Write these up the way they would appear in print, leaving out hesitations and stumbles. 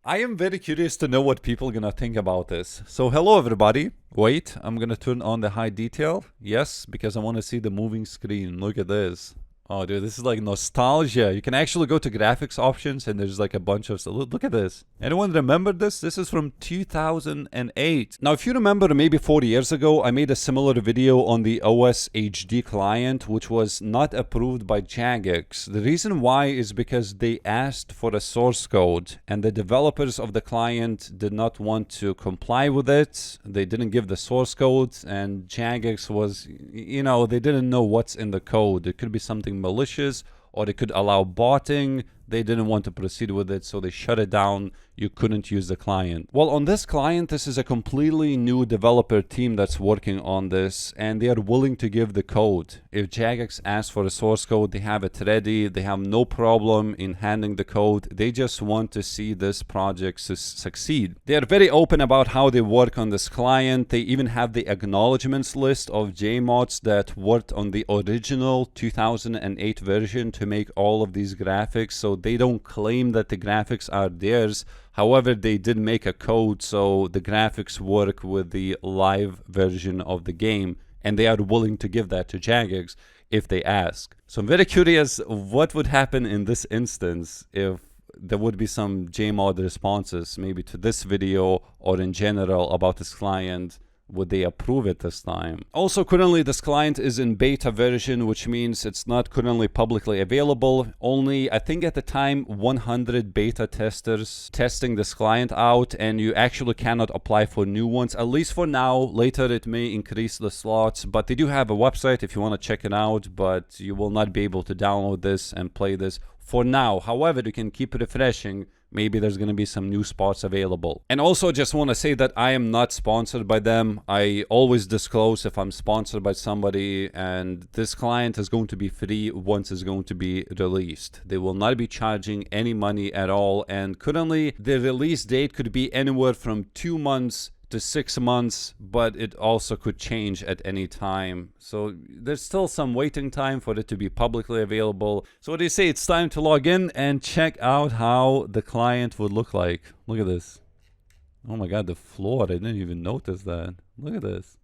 I am very curious to know what people are gonna think about this. So hello everybody. Wait, I'm gonna turn on the high detail. Yes, because I want to see the moving screen. Look at this. Oh dude, this is like nostalgia. You can actually go to graphics options and there's like a bunch of stuff. Look at this. Anyone remember this? This is from 2008. Now if you remember, maybe 40 years ago I made a similar video on the OS HD client, which was not approved by Jagex. The reason why is because they asked for a source code and the developers of the client did not want to comply with it. They didn't give the source code, and Jagex was, you know, they didn't know what's in the code. It could be something malicious or it could allow botting. They didn't want to proceed with it, so they shut it down. You couldn't use the client. Well, on this client, this is a completely new developer team that's working on this, and they are willing to give the code. If Jagex asks for a source code, they have it ready. They have no problem in handing the code. They just want to see this project succeed. They are very open about how they work on this client. They even have the acknowledgements list of JMods that worked on the original 2008 version to make all of these graphics. So they don't claim that the graphics are theirs. However, they did make a code so the graphics work with the live version of the game, and they are willing to give that to Jagex if they ask. So I'm very curious what would happen in this instance if there would be some JMod responses, maybe to this video or in general about this client. Would they approve it this time? Also, currently this client is in beta version, which means it's not currently publicly available. Only, I think at the time, 100 beta testers testing this client out, and you actually cannot apply for new ones, at least for now. Later it may increase the slots, but they do have a website if you want to check it out, but you will not be able to download this and play this for now. However, you can keep refreshing. Maybe there's going to be some new spots available. And also just want to say that I am not sponsored by them. I always disclose if I'm sponsored by somebody, and this client is going to be free once it's going to be released. They will not be charging any money at all, and currently the release date could be anywhere from 2 months to 6 months, but it also could change at any time. So there's still some waiting time for it to be publicly available. So what do you say? It's time to log in and check out how the client would look like. Look at this. Oh my god, the floor. I didn't even notice that. Look at this.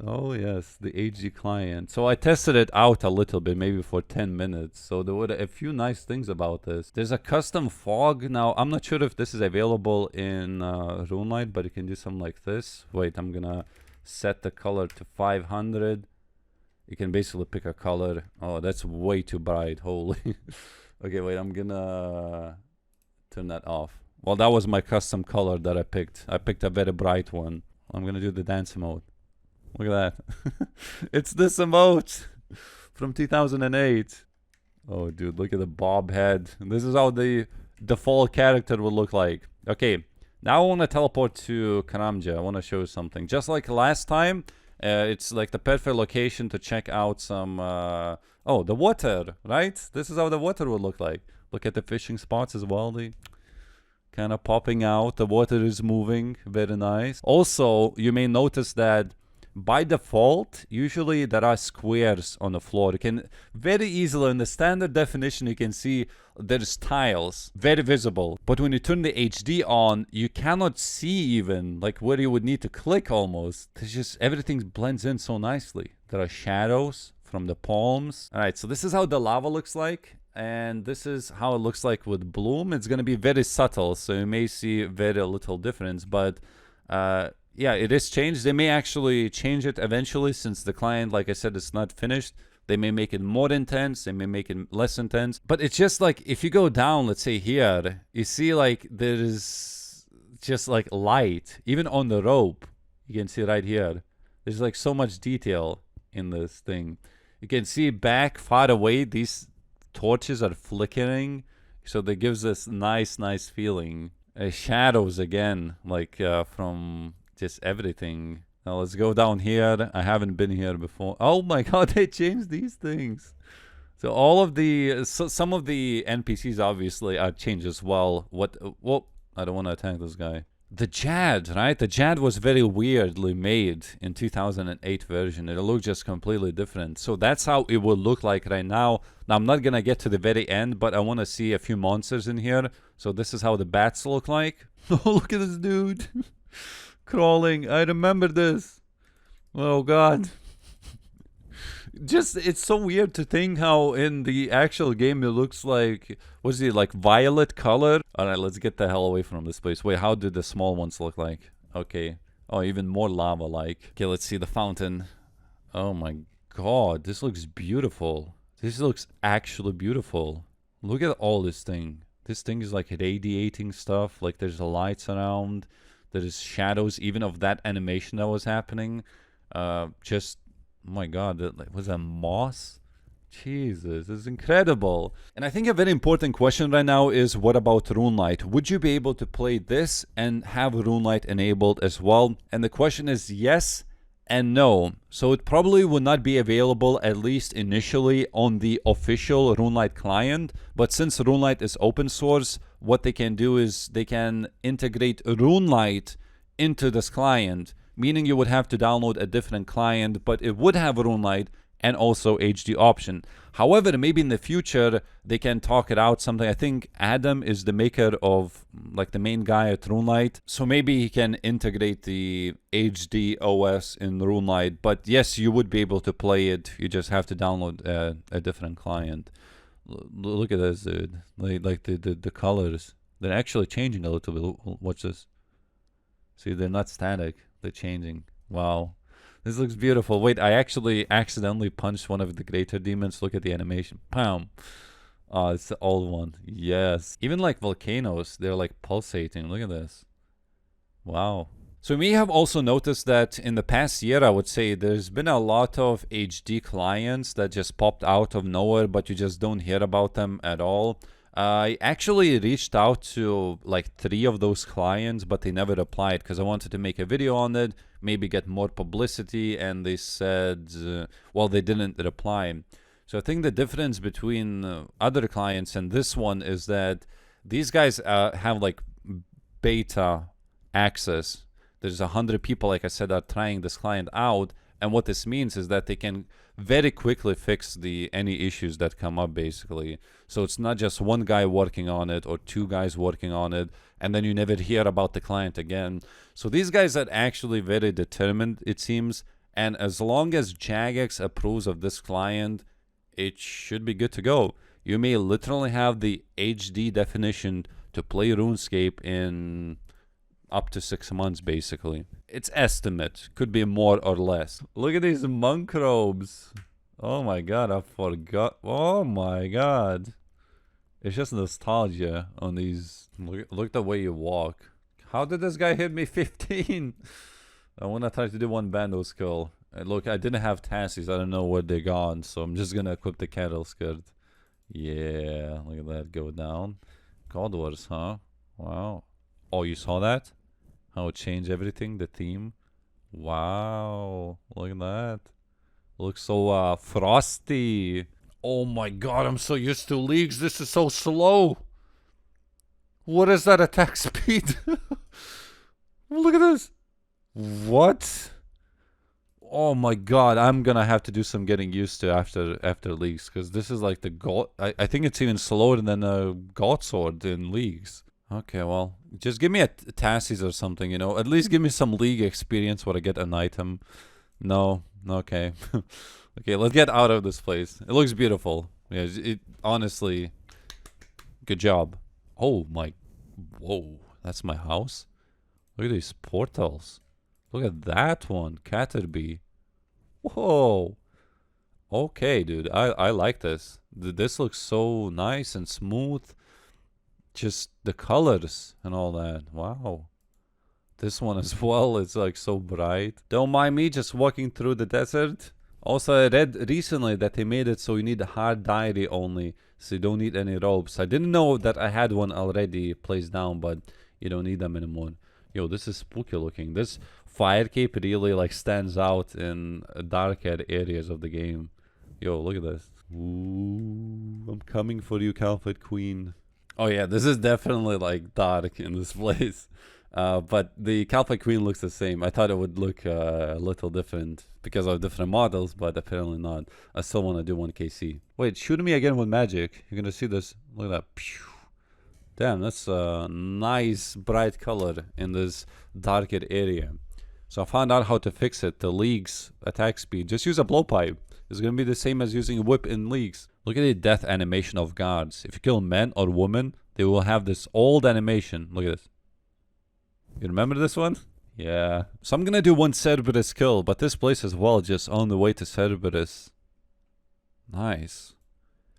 Oh yes, the HD client. So I tested it out a little bit, maybe for 10 minutes. So there were a few nice things about this. There's a custom fog. Now, I'm not sure if this is available in RuneLite, but you can do something like this. Wait, I'm gonna set the color to 500. You can basically pick a color. Oh, that's way too bright. Holy. Okay, wait, I'm gonna turn that off. Well, that was my custom color that I picked. I picked a very bright one. I'm gonna do the dance mode. Look at that. It's this emote from 2008. Oh, dude, look at the bob head. This is how the default character would look like. Okay, now I want to teleport to Karamja. I want to show you something. Just like last time, it's like the perfect location to check out some... oh, the water, right? This is how the water would look like. Look at the fishing spots as well. They kind of popping out. The water is moving. Very nice. Also, you may notice that by default, usually there are squares on the floor. You can very easily, in the standard definition, you can see there's tiles, very visible. But when you turn the HD on, you cannot see even like where you would need to click almost. There's just everything blends in so nicely. There are shadows from the palms. All right, so this is how the lava looks like. And this is how it looks like with bloom. It's going to be very subtle, so you may see very little difference. But yeah, it is changed. They may actually change it eventually, since the client, like I said, is not finished. They may make it more intense. They may make it less intense. But it's just like, if you go down, let's say here, you see like there is just like light. Even on the rope, you can see right here. There's like so much detail in this thing. You can see back far away, these torches are flickering. So that gives this nice feeling. Shadows again, like from... just everything. Now let's go down here. I haven't been here before. Oh my god, they changed these things. So all of the some of the NPCs obviously are changed as well. Whoa, I don't want to attack this guy. The Jad, right? The Jad was very weirdly made in 2008 version. It looked just completely different. So that's how it will look like right now. Now, I'm not going to get to the very end, but I want to see a few monsters in here. So this is how the bats look like. Oh, look at this dude crawling. I remember this. Oh god. Just, it's so weird to think how in the actual game it looks like, what's it, like violet color? Alright, let's get the hell away from this place. Wait, how do the small ones look like? Okay. Oh, even more lava-like. Okay, let's see the fountain. Oh my god, this looks beautiful. This looks actually beautiful. Look at all this thing. This thing is like radiating stuff. Like there's lights around. There's shadows even of that animation that was happening. Just, oh my god, that was that moss? Jesus, this is incredible. And I think a very important question right now is, what about RuneLite? Would you be able to play this and have RuneLite enabled as well? And the question is yes and no. So it probably would not be available, at least initially, on the official RuneLite client. But since RuneLite is open source, what they can do is they can integrate RuneLite into this client, meaning you would have to download a different client, but it would have RuneLite and also HD option. However, maybe in the future they can talk it out something. I think Adam is the maker of, like, the main guy at RuneLite, so maybe he can integrate the HDOS in RuneLite. But yes, you would be able to play it. You just have to download a different client. Look at this, dude. Like the colors, they're actually changing a little bit. Watch this. See, they're not static. They're changing. Wow. This looks beautiful. Wait, I actually accidentally punched one of the greater demons. Look at the animation. Pow. Oh, it's the old one. Yes. Even like volcanoes, they're like pulsating. Look at this. Wow. So we have also noticed that in the past year, I would say, there's been a lot of HD clients that just popped out of nowhere, but you just don't hear about them at all. I actually reached out to like 3 of those clients, but they never replied because I wanted to make a video on it, maybe get more publicity, and they said, well, they didn't reply. So I think the difference between other clients and this one is that these guys have like beta access. There's 100 people, like I said, are trying this client out, and what this means is that they can very quickly fix any issues that come up, basically. So it's not just one guy working on it or 2 guys working on it, and then you never hear about the client again. So these guys are actually very determined, it seems, and as long as Jagex approves of this client, it should be good to go. You may literally have the HD definition to play RuneScape in up to 6 months, basically. It's estimate, could be more or less. Look at these monk robes. Oh my god, I forgot. Oh my god, it's just nostalgia on these. Look the way you walk. How did this guy hit me 15? I want to try to do one bando skull. Look, I didn't have tassies. I don't know where they're gone, so I'm just gonna equip the cattle skirt. Yeah, look at that go down. God Wars, huh? Wow. Oh, you saw that? How it changed everything, the theme. Wow, look at that. Looks so frosty. Oh my god, I'm so used to leagues. This is so slow. What is that attack speed? Look at this. What? Oh my god, I'm gonna have to do some getting used to after leagues, because this is like the god. I think it's even slower than a god sword in leagues. Okay, well, just give me a Tassies or something, you know. At least give me some league experience where I get an item. No, okay. Okay, let's get out of this place. It looks beautiful. Yeah, it honestly, good job. Oh my, whoa, that's my house? Look at these portals. Look at that one, Caterpie. Whoa. Okay, dude, I like this. This looks so nice and smooth. Just the colors and all that. Wow. This one as well, it's like so bright. Don't mind me just walking through the desert. Also, I read recently that they made it so you need a hard diary only, so you don't need any ropes. I didn't know that I had one already placed down, but you don't need them anymore. Yo, this is spooky looking. This fire cape really like stands out in darker areas of the game. Yo, look at this. Ooh, I'm coming for you, Calfred Queen. Oh yeah, this is definitely like dark in this place. But the Calfred Queen looks the same. I thought it would look a little different because of different models, but apparently not. I still want to do 1KC. Wait, shoot me again with magic. You're gonna see this. Look at that. Pew. Damn, that's a nice bright color in this darker area. So I found out how to fix it. The League's attack speed. Just use a blowpipe. It's gonna be the same as using a whip in Leagues. Look at the death animation of guards. If you kill men or women, they will have this old animation. Look at this. You remember this one? Yeah. So I'm gonna do one Cerberus kill, but this place as well, just on the way to Cerberus. Nice.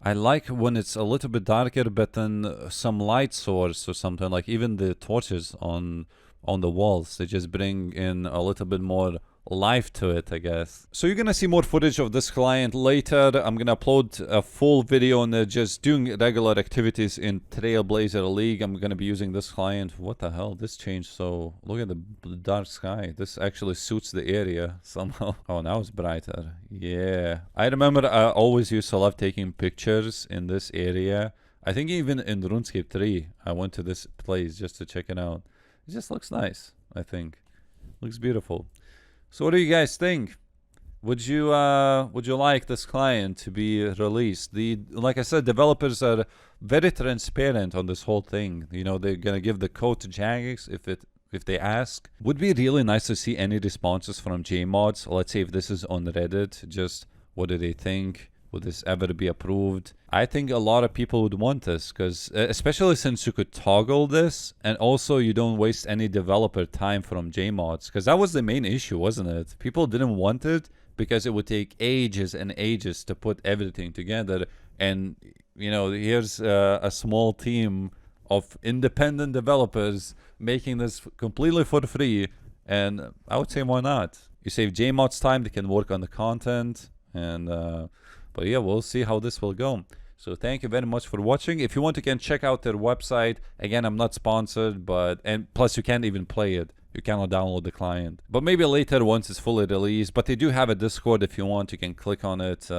I like when it's a little bit darker, but then some light source or something, like even the torches on the walls, they just bring in a little bit more life to it, I guess. So you're gonna see more footage of this client later. I'm gonna upload a full video on just doing regular activities in Trailblazer League. I'm gonna be using this client. What the hell? This changed. So look at the dark sky. This actually suits the area somehow. Oh, now it's brighter. Yeah, I remember I always used to love taking pictures in this area. I think even in RuneScape 3 I went to this place just to check it out. It just looks nice. I think looks beautiful. So what do you guys think? Would you like this client to be released? Like I said, developers are very transparent on this whole thing. You know, they're gonna give the code to Jagex if they ask. Would be really nice to see any responses from JMods. Let's say if this is on Reddit, just what do they think? Would this ever be approved? I think a lot of people would want this, because especially since you could toggle this, and also you don't waste any developer time from JMods, because that was the main issue, wasn't it? People didn't want it because it would take ages and ages to put everything together, and you know, here's a small team of independent developers making this completely for free, and I would say why not? You save JMods time, they can work on the content, and but yeah, we'll see how this will go. So thank you very much for watching. If you want, you can check out their website. Again, I'm not sponsored, and plus you can't even play it. You cannot download the client. But maybe later once it's fully released. But they do have a Discord if you want. You can click on it.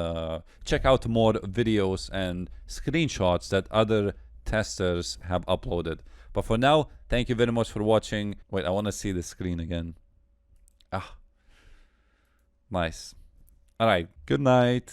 Check out more videos and screenshots that other testers have uploaded. But for now, thank you very much for watching. Wait, I want to see the screen again. Ah, nice. All right, good night.